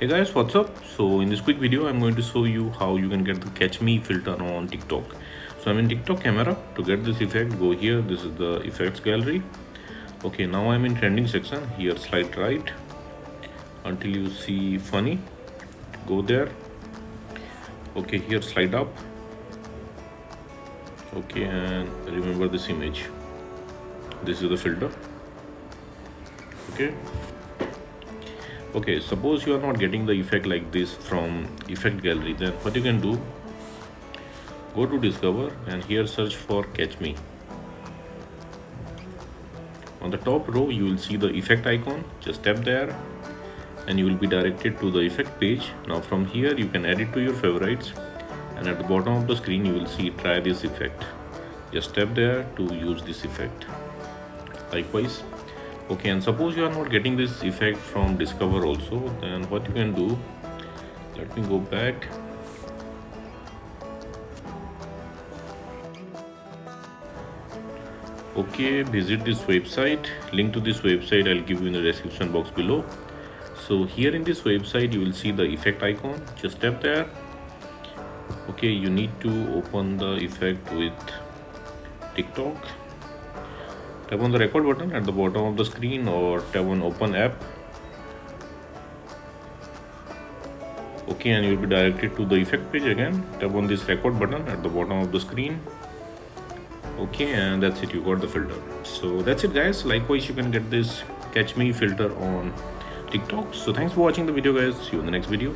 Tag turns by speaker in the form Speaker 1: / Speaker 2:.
Speaker 1: Hey guys, what's up? So in this quick video I'm going to show you how you can get the catch me filter on TikTok. So I'm in TikTok camera. To get this effect, go here. This is the effects gallery. Okay, now I'm in trending section. Here slide right until you see funny. Go there. Okay, here slide up. Okay, and remember this image. This is the filter. Okay, suppose you are not getting the effect like this from effect gallery, then what you can do, go to discover and here search for catch me. On the top row you will see the effect icon. Just tap there and you will be directed to the effect page. Now from here you can add it to your favorites, and at the bottom of the screen you will see try this effect. Just tap there to use this effect. Likewise. Okay, and suppose you are not getting this effect from discover also, then what you can do, let me go back. Okay, visit this website. Link to this website I'll give you in the description box below. So here in this website you will see the effect icon. Just tap there. Okay, you need to open the effect with TikTok. Tap on the record button at the bottom of the screen or tap on open app. Okay, and you'll be directed to the effect page again. Tap on this record button at the bottom of the screen. Okay, and that's it, you got the filter. So that's it guys. Likewise you can get this catch me filter on TikTok. So thanks for watching the video guys. See you in the next video.